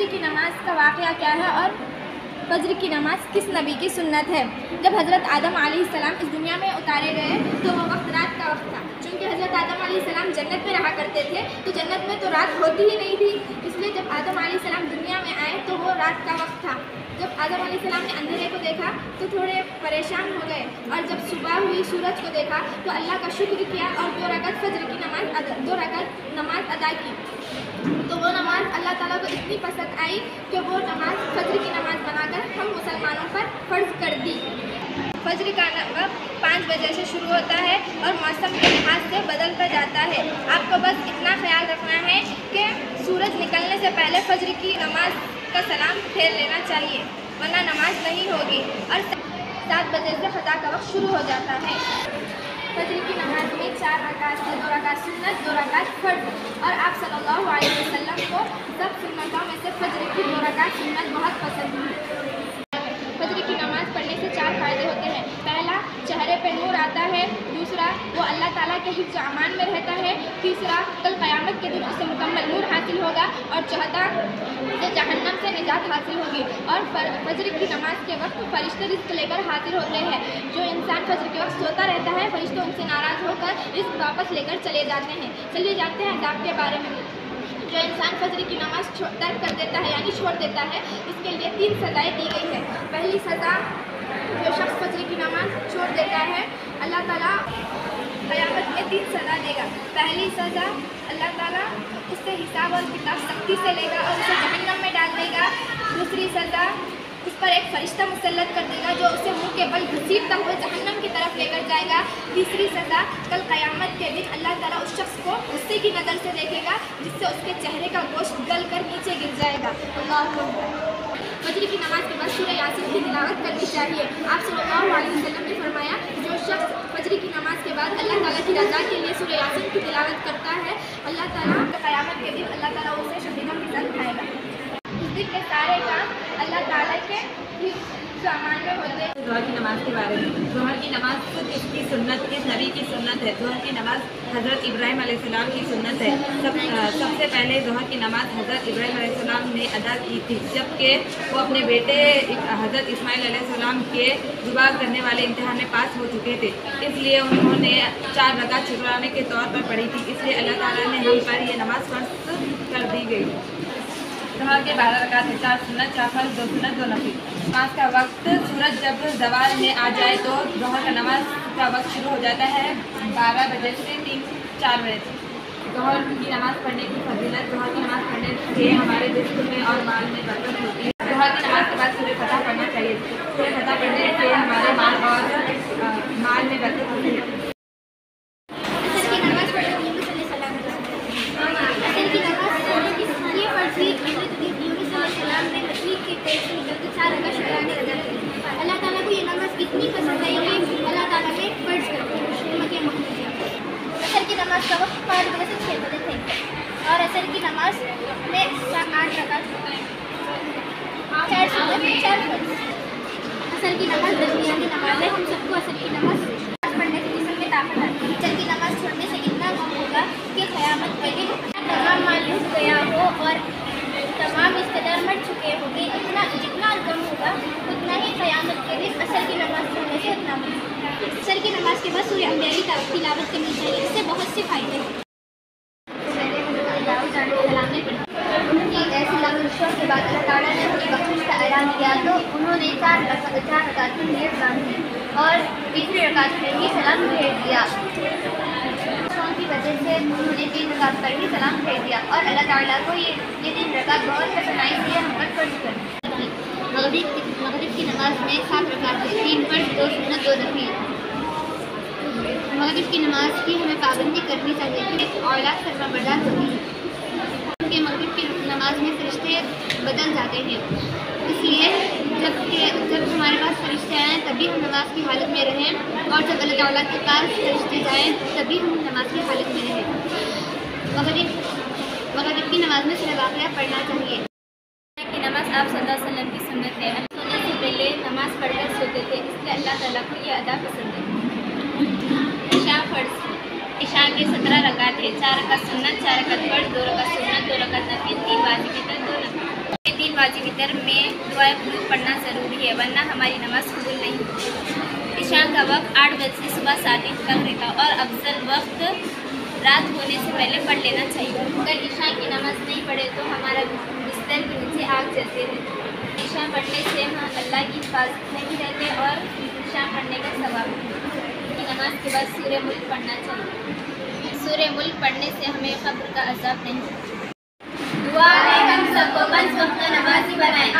فجر کی نماز کا واقعہ کیا ہے اور فجر کی نماز کس نبی کی سنت ہے؟ جب حضرت آدم علیہ السلام اس دنیا میں اتارے گئے تو وہ وقت رات کا وقت تھا۔ چونکہ حضرت آدم علیہ السلام جنت میں رہا کرتے تھے تو جنت میں تو رات ہوتی ہی نہیں تھی، اس لیے جب آدم علیہ السلام دنیا میں آئے تو وہ رات کا وقت تھا۔ جب آدم علیہ السلام نے اندھیرے کو دیکھا تو تھوڑے پریشان ہو گئے، اور جب صبح ہوئی سورج کو دیکھا تو اللہ کا شکر کیا اور 2 رکعت فجر کی نماز ادا کی۔ تو وہ نماز اللہ تعالیٰ کو اتنی پسند آئی کہ وہ نماز فجر کی نماز بنا کر ہم مسلمانوں پر فرض کر دی۔ فجر کا وقت 5 بجے سے شروع ہوتا ہے اور موسم کے لحاظ سے بدلتا جاتا ہے۔ آپ کو بس اتنا خیال رکھنا ہے کہ سورج نکلنے سے پہلے فجر کی نماز کا سلام پھیر لینا چاہیے، ورنہ نماز نہیں ہوگی، اور 7 بجے سے خطا کا وقت شروع ہو جاتا ہے۔ فجر کی نماز میں 4 رکعت سے 2 رکعت سنت، 2 رکعت فرض، اور آپ صلی اللہ علیہ وسلم کو سب سنتوں میں سے فجر کی 2 رکعت سنت بہت پسند ہے۔ فجر کی نماز پڑھنے سے 4 فائدے ہوتے ہیں۔ پہلا، چہرے پہ نور آتا ہے۔ دوسرا، وہ اللہ تعالیٰ کے حفظ و امان میں رہتا ہے۔ تیسرا، کل قیامت کے دن اسے مکمل نور حاصل ہوگا۔ اور چوتھا، اسے جہنم سے نجات حاصل ہوگی۔ اور فجر کی نماز کے وقت فرشتے رزق لے کر حاضر ہوتے ہیں۔ جو انسان فجر کے وقت سوتا رہتا ہے، فرشتوں ان سے ناراض ہو کر رزق واپس لے کر چلے جاتے ہیں۔ عذاب کے بارے میں جو انسان فجر کی نماز ترک کر دیتا ہے یعنی چھوڑ دیتا ہے، اس کے لیے 3 سزائیں دی گئی ہے۔ پہلی سزا، جو شخص فجر کی نماز چھوڑ دیتا ہے اللہ تعالیٰ قیامت میں 3 سزا دے گا۔ پہلی سزا، اللہ تعالیٰ اس سے حساب اور کتاب سختی سے لے گا اور اسے جہنم میں ڈال دے گا۔ دوسری سزا، اس پر ایک فرشتہ مسلط کر دے گا جو اسے منہ کے بل گھسیٹتا ہوئے جہنم کی طرف لے کر جائے گا۔ تیسری سزا، کل قیامت کے دن اللہ تعالیٰ اس شخص کو غصے کی نظر سے دیکھے گا جس سے اس کے چہرے کا گوشت گل کر نیچے گر جائے گا۔ اللہ اکبر۔ فجر کی نماز کے بعد سورہ یاسین کی تلاوت کرنی چاہیے۔ آپ صلی اللہ علیہ وسلم نے فرمایا، جو شخص فجر کی نماز کے بعد اللہ تعالیٰ کی رضا کے لیے سورہ یاسین کی تلاوت کرتا ہے، اللہ تعالیٰ قیامت کے دن اللہ تعالیٰ اسے شہیدوں کی جنت دکھائے گا۔ اس دن کے سارے کام اللہ تعالیٰ کے سامان میں ہوتے ہیں۔ ظہر کی نماز کے بارے میں، ظہر کی نماز خود اس کی سنت، اس نبی کی سنت ہے۔ ظہر کی نماز حضرت ابراہیم علیہ السلام کی سنت ہے۔ سب سے پہلے ظہر کی نماز حضرت ابراہیم علیہ السلام نے ادا کی تھی، جبکہ وہ اپنے بیٹے حضرت اسماعیل علیہ السلام کے ذبح کرنے والے امتحان میں پاس ہو چکے تھے، اس لیے انہوں نے 4 رکعت شکرانے کے طور پر پڑھی تھی، اس لیے اللہ تعالیٰ نے ہم پر یہ نماز فرض کر دی گئی۔ ظہر کے 12 رکعت ہیں، 4 سنت، 4 فرض، 2 سنت، 2 نفل۔ نماز کا وقت، سورج جب زوال میں آ جائے تو ظہر کا نماز کا وقت شروع ہو جاتا ہے 12 بجے سے 4 بجے تک۔ ظہر کی نماز پڑھنے کی فضیلت، ظہر کی نماز پڑھنے سے ہمارے رزق میں اور مال میں برکت ہوتی ہے۔ ظہر کی نماز کے بعد سورہ فتح پڑھنا چاہیے، سورہ فتح پڑھنے سے ہمارے مال اور مال میں برکت ہوتی ہے۔ اللہ تعالیٰ کو یہ نماز اتنی پسند آئی کہ اللہ تعالیٰ نے فرض کر دی۔ عصر کی نماز کا وقت 5 بجے سے 6 بجے تھے، اور عصر کی نماز میں 8 رکعت ہوتا ہے، 4 سنت، 4 فرض۔ عصر کی نماز درمیانی نماز ہے، ہم سب کو عصر کی نماز پڑھنے سے جسم میں طاقت آتی ہے۔ عصر کی نماز چھوڑنے سے اتنا غم ہوگا کہ قیامت کے دن تمام مال لوٹ گیا ہو اور تمام رشتے دار مر چکے ہوں گے، جتنا غم ہوگا اتنا ہی قیامت کے دن عصر کی نماز پڑھنے سے اتنا ہوگا۔ عصر کی نماز کے بعد سورہ انبیاء کی تلاوت کرنی چاہیے، اس سے بہت سے فائدے ہیں۔ ان کی ایسی لغزشوں کے بعد اللہ تعالیٰ نے اپنی بخشش کا اعلان کیا تو انہوں نے 4 رکعت کی نیت باندھی اور تیسری رکعت میں ہی سلام پھیر دیا۔ کی وجہ سے انہوں نے 3 رکعت پر ہی سلام پھیر دیا، اور اللہ تعالیٰ کو یہ 3 رکعت بہت پسند آئی، اس لیے ہم پر فرض کر دی۔ مغرب کی نماز میں 7 رکعت ہے، 3 فرض، 2 سنت، 2 نفل۔ مغرب کی نماز کی ہمیں پابندی کرنی چاہیے کہ اولاد فرمانبردار ہوتی ہے، کیونکہ مغرب کی نماز میں فرشتے بدل جاتے ہیں، اس لیے جب ہمارے پاس فرشتے آئیں تبھی ہم نماز کی حالت میں رہیں، اور جب اللہ تعالیٰ کے پاس فرشتے جائیں تبھی ہم نماز کی حالت میں رہیں۔ مغرب کی نماز میں سورہ واقعہ پڑھنا چاہیے۔ کی نماز آپ صلی اللہ علیہ وسلم کی سنت ہے، ہم سونے سے پہلے نماز پڑھ کر سوتے تھے، اس لیے اللہ تعالیٰ کو یہ ادا پسند ہے۔ عشاء فرض، عشاء کے 17 رکعت ہے، 4 رکعت سنت، 4 رکعت فرض، 2 رکعت سنت، 2 رکعت نفل، 3 واجب، 2 نفل۔ 3 واجب وتر میں دعائے قنوت پڑھنا ضروری ہے ورنہ ہماری نماز قبول نہیں ہوتی۔ عشاء کا وقت 8 بجے سے صبح 7 بجے تک رہتا اور افضل وقت رات ہونے سے پہلے پڑھ لینا چاہیے۔ اگر عشاء کی نماز نہیں پڑھے تو ہمارا بستر کے نیچے آگ جلتے رہتے۔ عشاء پڑھنے سے ہم اللہ کی حفاظت میں بھی رہتے اور عشاء پڑھنے کا ثواب کی نماز کے بعد سورہ ملک پڑھنا چاہیے۔ سورہ ملک پڑھنے سے ہمیں قبر کا عذاب نہیں ہوتا۔ دعا ہے ہم سب کو 5 وقت نمازی بنائیں۔